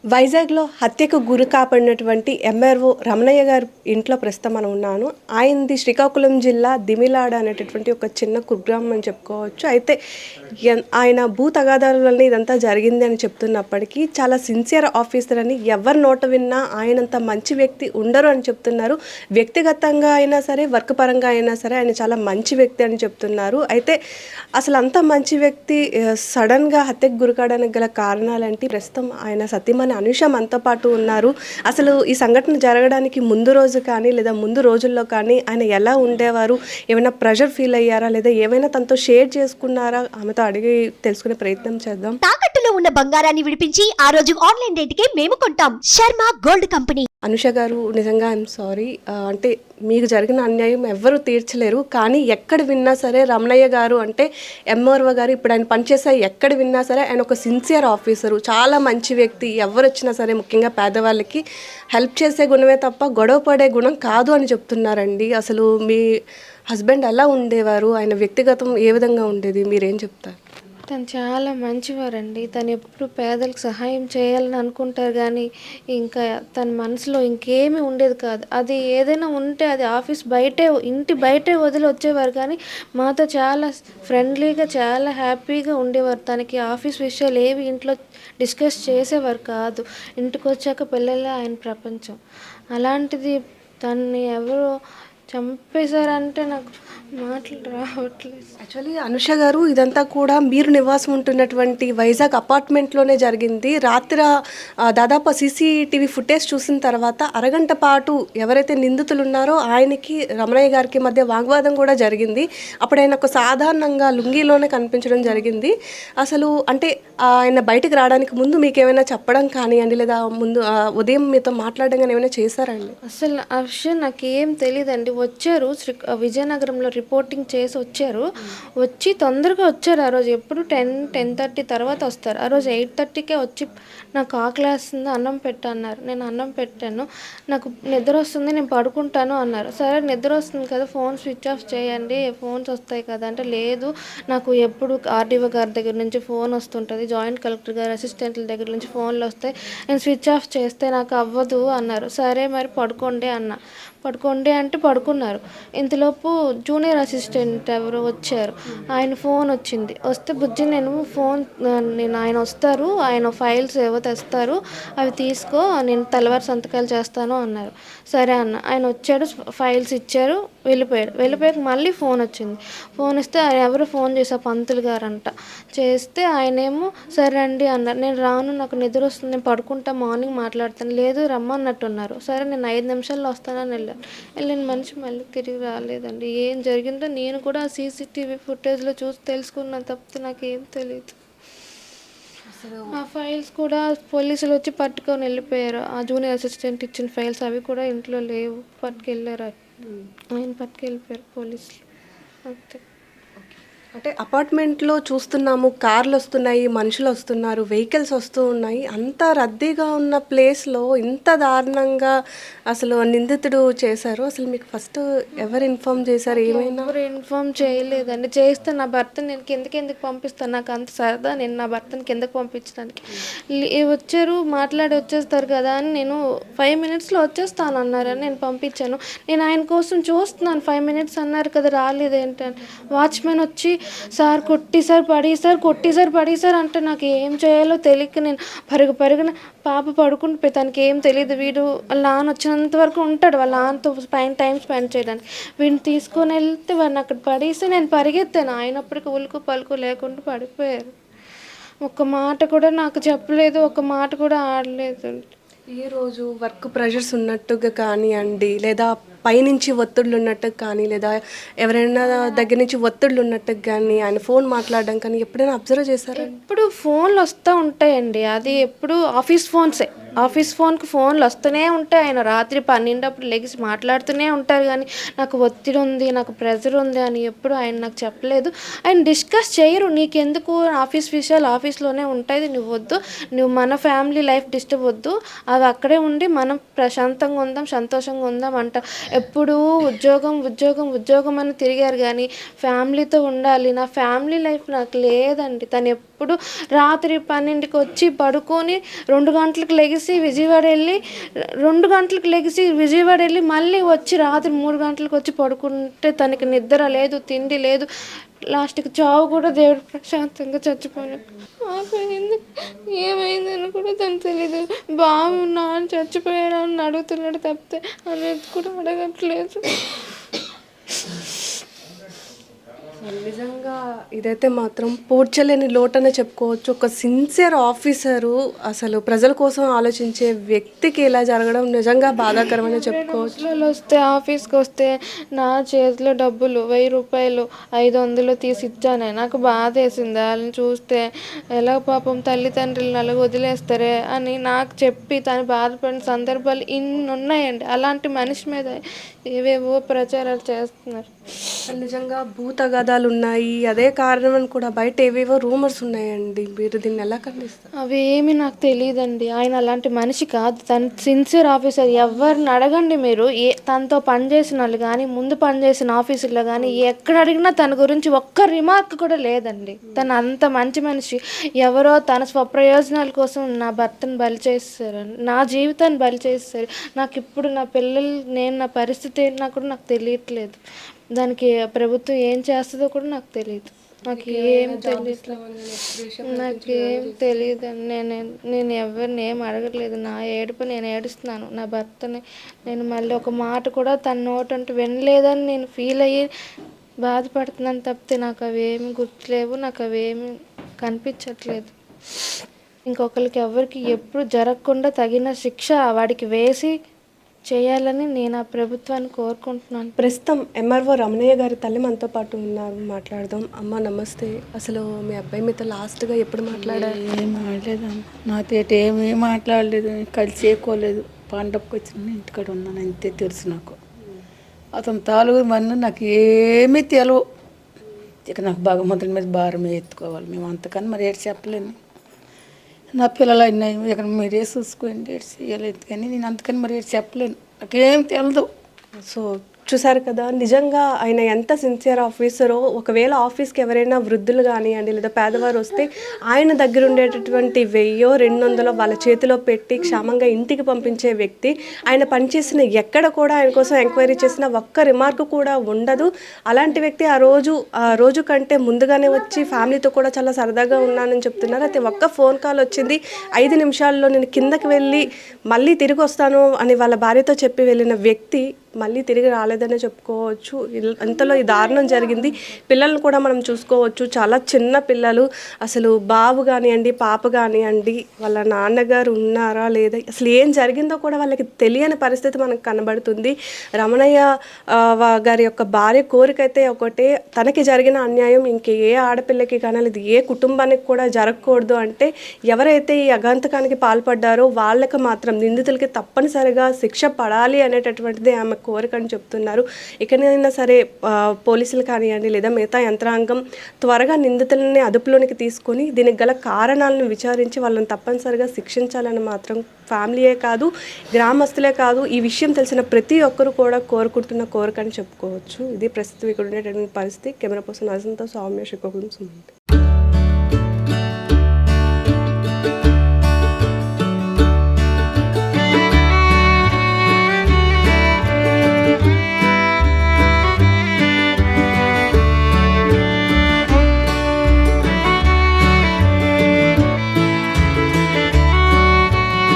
వైజాగ్‌లో హత్యకు గురి కాబడినటువంటి ఎంఆర్‌ఓ రమణయ్య గారి ఇంట్లో ప్రస్తుతం మనం ఉన్నాను. ఆయనది శ్రీకాకుళం జిల్లా దిమిలాడ అనేటటువంటి ఒక చిన్న కుగ్రామం అని చెప్పుకోవచ్చు. అయితే ఆయన భూ తగాదాల వల్ల ఇదంతా జరిగింది అని చెప్తున్నప్పటికీ చాలా సిన్సియర్ ఆఫీసర్ అని ఎవరి నోట విన్నా ఆయనంత మంచి వ్యక్తి ఉండరు అని చెప్తున్నారు. వ్యక్తిగతంగా అయినా సరే, వర్క్ పరంగా అయినా సరే ఆయన చాలా మంచి వ్యక్తి అని చెప్తున్నారు. అయితే అసలు అంత మంచి వ్యక్తి సడన్‌గా హత్యకు గురికావడానికి గల కారణాలేంటి? ప్రస్తుతం ఆయన సతీమణి అనుష మనతో పాటు ఉన్నారు. అసలు ఈ సంఘటన జరగడానికి ముందు రోజు కానీ లేదా ముందు రోజుల్లో కానీ ఆయన ఎలా ఉండేవారు? ఏమైనా ప్రెషర్ ఫీల్ అయ్యారా? లేదా ఏమైనా తనతో షేర్ చేసుకున్నారా? ఆమెతో అడిగి తెలుసుకునే ప్రయత్నం చేద్దాం. తాకట్టులో ఉన్న బంగారాన్ని విడిపించి ఆ రోజు ఆన్లైన్ రేటుకే మేము కొంటాం. Sharma gold company. అనుష గారు, నిజంగా ఐఎమ్ సారీ. అంటే మీకు జరిగిన అన్యాయం ఎవ్వరూ తీర్చలేరు. కానీ ఎక్కడ విన్నా సరే రమణయ్య గారు అంటే ఎంఆర్ఓ గారు, ఇప్పుడు ఆయన పనిచేసే ఎక్కడ విన్నా సరే ఆయన ఒక సిన్సియర్ ఆఫీసరు, చాలా మంచి వ్యక్తి. ఎవరు వచ్చినా సరే ముఖ్యంగా పేదవాళ్ళకి హెల్ప్ చేసే గుణమే తప్ప గొడవ పడే గుణం కాదు అని చెప్తున్నారండి. అసలు మీ హస్బెండ్ ఎలా ఉండేవారు? ఆయన వ్యక్తిగతం ఏ విధంగా ఉండేది? మీరేం చెప్తారు? తను చాలా మంచివారండి. తను ఎప్పుడు పేదలకు సహాయం చేయాలని అనుకుంటారు కానీ ఇంకా తన మనసులో ఇంకేమీ ఉండేది కాదు. అది ఏదైనా ఉంటే అది ఆఫీస్ బయటే, ఇంటి బయటే వదిలి వచ్చేవారు కానీ మాతో చాలా ఫ్రెండ్లీగా చాలా హ్యాపీగా ఉండేవారు. తనకి ఆఫీస్ విషయాలు ఏవి ఇంట్లో డిస్కస్ చేసేవారు కాదు. ఇంటికి వచ్చాక పిల్లలే ఆయన ప్రపంచం. అలాంటిది తనని ఎవరో చంపేశారంటే నాకు మాటలు రావట్లేదు. యాక్చువల్లీ అనుష గారు, ఇదంతా కూడా మీరు నివాసం ఉంటున్నటువంటి వైజాగ్ అపార్ట్మెంట్లోనే జరిగింది. రాత్రి దాదాపు సీసీటీవీ ఫుటేజ్ చూసిన తర్వాత అరగంట పాటు ఎవరైతే నిందితులు ఉన్నారో ఆయనకి రమణయ్య గారికి మధ్య వాగ్వాదం కూడా జరిగింది. అప్పుడు ఆయన ఒక సాధారణంగా లుంగీలోనే కనిపించడం జరిగింది. అసలు అంటే ఆయన బయటకు రావడానికి ముందు మీకు ఏమైనా చెప్పడం కానివ్వండి, లేదా ముందు ఉదయం మీతో మాట్లాడడం కానీ ఏమైనా చేశారండి? అసలు ఆ విషయం నాకేం తెలియదండి. వచ్చారు విజయనగరంలో రిపోర్టింగ్ చేసి వచ్చారు. వచ్చి తొందరగా వచ్చారు. ఆ రోజు ఎప్పుడు 10-10:30 తర్వాత వస్తారు. ఆ రోజు 8:30కే వచ్చి నాకు ఆకలి వేస్తుంది, అన్నం పెట్టు అన్నారు. నేను అన్నం పెట్టాను. నాకు నిద్ర వస్తుంది, నేను పడుకుంటాను అన్నారు. సరే నిద్ర వస్తుంది కదా, ఫోన్ స్విచ్ ఆఫ్ చేయండి, ఫోన్స్ వస్తాయి కదా అంటే, లేదు నాకు ఎప్పుడు ఆర్డీఓ గారి దగ్గర నుంచి ఫోన్ వస్తుంటుంది, జాయింట్ కలెక్టర్ గారు అసిస్టెంట్ల దగ్గర నుంచి ఫోన్లు వస్తాయి, నేను స్విచ్ ఆఫ్ చేస్తే నాకు అవ్వదు అన్నారు. సరే మరి పడుకోండి అన్న. పడుకోండి అంటే పడుకున్నారు. ఇంతలోపు జూనియర్ అసిస్టెంట్ ఎవరో వచ్చారు. ఆయన ఫోన్ వచ్చింది. వస్తే బుజ్జి నేను ఆయన వస్తారు, ఆయన ఫైల్స్ ఏవో తెస్తారు, అవి తీసుకో, నేను తెల్లవారు సంతకాలు చేస్తాను అన్నారు. సరే అన్న. ఆయన వచ్చాడు, ఫైల్స్ ఇచ్చారు, వెళ్ళిపోయాడు. వెళ్ళిపోయాక మళ్ళీ ఫోన్ వచ్చింది. ఫోన్ ఇస్తే ఆయన ఎవరు ఫోన్ చేశారు, పంతులు గారంట. చేస్తే ఆయనేమో సరే అండి అన్నారు. నేను రాను, నాకు నిద్ర వస్తుంది, నేను పడుకుంటా, మార్నింగ్ మాట్లాడతాను. లేదు రమ్మన్నట్టున్నారు. సరే నేను 5 నిమిషాల్లో వస్తానని వెళ్ళిన మనిషి మళ్ళీ తిరిగి రాలేదండి. ఏం జరిగిందో నేను కూడా సీసీటీవీ ఫుటేజ్లో చూసి తెలుసుకున్నాను తప్పితే నాకేం తెలియదు. ఆ ఫైల్స్ కూడా పోలీసులు వచ్చి పట్టుకొని వెళ్ళిపోయారు. ఆ జూనియర్ అసిస్టెంట్ ఇచ్చిన ఫైల్స్ అవి కూడా ఇంట్లో లేవు, పట్టుకెళ్ళారు. ఆయన పట్టుకెళ్ళిపోయారు పోలీసులు. అంతే. అంటే అపార్ట్మెంట్లో చూస్తున్నాము, కార్లు వస్తున్నాయి, మనుషులు వస్తున్నారు, వెహికల్స్ వస్తూ ఉన్నాయి. అంత రద్దీగా ఉన్న ప్లేస్లో ఇంత దారుణంగా అసలు నిందితుడు చేశారు. అసలు మీకు ఫస్ట్ ఎవరు ఇన్ఫార్మ్ చేశారు? ఏమైనా ఎవరు ఇన్ఫార్మ్ చేయలేదండి. చేస్తే నా భర్తని నేను ఎందుకు పంపిస్తాను, నాకు అంత సరదా, నేను నా భర్తని కిందకి పంపించడానికి. వచ్చారు, మాట్లాడి వచ్చేస్తారు కదా అని నేను 5 మినిట్స్లో వచ్చేస్తాను అన్నారని నేను పంపించాను. నేను ఆయన కోసం చూస్తున్నాను, 5 మినిట్స్ అన్నారు కదా, రాలేదు ఏంటని. వాచ్మెన్ వచ్చి సార్ కొట్టేసారు, పడేసారు అంటే నాకు ఏం చేయాలో తెలియక నేను పరుగున పాప పడుకుంటే తనకి ఏం తెలియదు. వీడు వాళ్ళ నాన్న వచ్చినంత వరకు ఉంటాడు, వాళ్ళ నాన్నతో టైం స్పెండ్ చేయడానికి. వీడిని తీసుకొని వెళ్తే వాడిని అక్కడ పడేసి నేను పరిగెత్తాను. అయినప్పటికీ ఉలుకు పలుకు లేకుండా పడిపోయారు. ఒక్క మాట కూడా నాకు చెప్పలేదు, ఒక్క మాట కూడా ఆడలేదు. ఏ రోజు వర్క్ ప్రెషర్స్ ఉన్నట్టుగా కానివ్వండి, లేదా పైనుంచి ఒత్తిళ్ళు ఉన్నట్టుగా కానీ, లేదా ఎవరైనా దగ్గర నుంచి ఒత్తిళ్ళు ఉన్నట్టుగా కానీ, ఆయన ఫోన్ మాట్లాడడం కానీ ఎప్పుడైనా అబ్జర్వ్ చేశారా? ఎప్పుడు ఫోన్లు వస్తూ ఉంటాయండి. అది ఎప్పుడు ఆఫీస్ ఫోన్కి ఫోన్లు వస్తూనే ఉంటాయి. ఆయన రాత్రి 12 లెగిసి మాట్లాడుతూనే ఉంటారు. కానీ నాకు ఒత్తిడి ఉంది, నాకు ప్రెషర్ ఉంది అని ఎప్పుడు ఆయన నాకు చెప్పలేదు. ఆయన డిస్కస్ చేయరు. నీకెందుకు, ఆఫీస్ విషయాలు ఆఫీస్లోనే ఉంటుంది, నువ్వు మన ఫ్యామిలీ లైఫ్ డిస్టర్బ్ వద్దు, అవి అక్కడే ఉండి మనం ప్రశాంతంగా ఉందాం, సంతోషంగా ఉందాం అంట. ఎప్పుడూ ఉద్యోగం అని తిరిగారు కానీ ఫ్యామిలీతో ఉండాలి, నా ఫ్యామిలీ లైఫ్ నాకు లేదండి. తను ఇప్పుడు రాత్రి 12కి వచ్చి పడుకొని 2 గంటలకు లెగిసి విజయవాడ వెళ్ళి 2 గంటలకు లెగిసి విజయవాడ వెళ్ళి మళ్ళీ వచ్చి రాత్రి 3 గంటలకు వచ్చి పడుకుంటే తనకి నిద్ర లేదు, తిండి లేదు. లాస్ట్కి చావు కూడా దేవుడు ప్రశాంతంగా చచ్చిపోయాడు. ఏమైందని కూడా తను తెలీదు. బాగున్నా అని చచ్చిపోయాడా అని అడుగుతున్నాడు తప్పితే అనేది కూడా అడగట్లేదు. నిజంగా ఇదైతే మాత్రం పూడ్చలేని లోటనే చెప్పుకోవచ్చు. ఒక సిన్సియర్ ఆఫీసరు, అసలు ప్రజల కోసం ఆలోచించే వ్యక్తికి ఇలా జరగడం నిజంగా బాధాకరమని చెప్పుకోవచ్చు. ముసలోళ్ళు వస్తే ఆఫీస్కి వస్తే నా చేతిలో డబ్బులు 1000 రూపాయలు 500 తీసి ఇచ్చానే. నాకు బాధ వేసింది వాళ్ళని చూస్తే. ఎలా పాపం తల్లిదండ్రులు అలాగ వదిలేస్తారే అని నాకు చెప్పి తను బాధపడిన సందర్భాలు ఇన్ని ఉన్నాయండి. అలాంటి మనిషి మీద ఏవేవో ప్రచారాలు చేస్తున్నారు. నిజంగా భూత గదాలు ఉన్నాయి, అదే కారణం అని కూడా బయట ఏవేవో రూమర్స్ ఉన్నాయండి. మీరు దీన్ని ఎలా ఖండిస్తారు? అవేమి నాకు తెలియదండి. ఆయన అలాంటి మనిషి కాదు. తను సిన్సియర్ ఆఫీసర్. ఎవరిని అడగండి మీరు, తనతో పనిచేసిన వాళ్ళు కానీ ముందు పనిచేసిన ఆఫీసుల్లో కానీ ఎక్కడ అడిగినా తన గురించి ఒక్క రిమార్క్ కూడా లేదండి. తను అంత మంచి మనిషి. ఎవరో తన స్వప్రయోజనాల కోసం నా భర్తను బలి చేస్తారు, నా జీవితాన్ని బలి చేస్తారు. నాకు ఇప్పుడు నా పిల్లలు, నేను నా పరిస్థితి ఏంటన్నా కూడా నాకు తెలియట్లేదు. దానికి ప్రభుత్వం ఏం చేస్తుందో కూడా నాకు తెలియదు. నాకేం తెలియదు. నేను ఎవరిని ఏం అడగట్లేదు. నా ఏడుపు నేను ఏడుస్తున్నాను. నా భర్తని నేను మళ్ళీ ఒక మాట కూడా తన నోటంటూ వినలేదని నేను ఫీల్ అయ్యి బాధపడుతున్నాను తప్పితే నాకు అవేమి గుర్తులేవు, నాకు అవేమి కనిపించట్లేదు. ఇంకొకరికి ఎవరికి ఎప్పుడు జరగకుండా తగిన శిక్ష వాడికి వేసి చేయాలని నేను ఆ ప్రభుత్వాన్ని కోరుకుంటున్నాను. ప్రస్తుతం ఎంఆర్ఓ రమణయ్య గారి తల్లి మనతో పాటు ఉన్నారు, మాట్లాడదాం. అమ్మ నమస్తే. అసలు మీ అబ్బాయి మీతో లాస్ట్గా ఎప్పుడు మాట్లాడారు? ఏం మాట్లాడలేదమ్మా, నాతోటి ఏమీ మాట్లాడలేదు, కలిసేకోలేదు. పండగకి వచ్చిన ఇంటికాడ ఉన్నాను అంతే తెలుసు నాకు. అతను తాలూకు మంది నాకు ఏమీ తెలియవు. ఇక నాకు భగవంతుడి మీద భారం ఎత్తుకోవాలి మేము, అంతకని మరి ఏడు చెప్పలేను. నా పిల్లలు అయినాయి, ఇక్కడ మీరే చూసుకోండి, ఏడు చేయలేదు. కానీ నేను అంతకని మరి ఏడు చెప్పలేను, నాకేం తెలదు. సో చూసారు కదా, నిజంగా ఆయన ఎంత సిన్సియర్ ఆఫీసరో. ఒకవేళ ఆఫీస్కి ఎవరైనా వృద్ధులు కానివ్వండి లేదా పేదవారు వస్తే ఆయన దగ్గర ఉండేటటువంటి 1000-200 వాళ్ళ చేతిలో పెట్టి క్షేమంగా ఇంటికి పంపించే వ్యక్తి. ఆయన పనిచేసిన ఎక్కడ కూడా ఆయన కోసం ఎంక్వైరీ చేసిన ఒక్క రిమార్క్ కూడా ఉండదు. అలాంటి వ్యక్తి ఆ రోజు కంటే ముందుగానే వచ్చి ఫ్యామిలీతో కూడా చాలా సరదాగా ఉన్నానని చెప్తున్నారు. అయితే ఒక్క ఫోన్ కాల్ వచ్చింది, 5 నిమిషాల్లో నేను కిందకి వెళ్ళి మళ్ళీ తిరిగి వస్తాను అని వాళ్ళ భార్యతో చెప్పి వెళ్ళిన వ్యక్తి మళ్ళీ తిరిగి రాలేదనే చెప్పుకోవచ్చు. అంతలో ఈ దారుణం జరిగింది. పిల్లల్ని కూడా మనం చూసుకోవచ్చు, చాలా చిన్న పిల్లలు. అసలు బాబు కానివ్వండి, పాప కానివ్వండి, వాళ్ళ నాన్నగారు ఉన్నారా లేదా, అసలు ఏం జరిగిందో కూడా వాళ్ళకి తెలియని పరిస్థితి మనకు కనబడుతుంది. రమణయ్య గారి యొక్క భార్య కోరికైతే ఒకటే, తనకి జరిగిన అన్యాయం ఇంకే ఆడపిల్లకి కానీ లేదు ఏ కుటుంబానికి కూడా జరగకూడదు. అంటే ఎవరైతే ఈ అఘాంతకానికి పాల్పడ్డారో వాళ్ళకి మాత్రం, నిందితులకి తప్పనిసరిగా శిక్ష పడాలి అనేటటువంటిది ఆమె కోరిక అని చెప్తున్నారు. ఇకనైనా సరే పోలీసులు కానివ్వండి లేదా మిగతా యంత్రాంగం త్వరగా నిందితులని అదుపులోనికి తీసుకొని దీనికి గల కారణాలను విచారించి వాళ్ళని తప్పనిసరిగా శిక్షించాలని మాత్రం ఫ్యామిలీయే కాదు, గ్రామస్తులే కాదు, ఈ విషయం తెలిసిన ప్రతి ఒక్కరు కూడా కోరుకుంటున్న కోరిక అని చెప్పుకోవచ్చు. ఇది ప్రస్తుతం ఇక్కడ ఉండేటటువంటి పరిస్థితి. కెమెరా పర్సన్ అజంతో సౌమ్య శ్రీకాకుళం సుమంత్.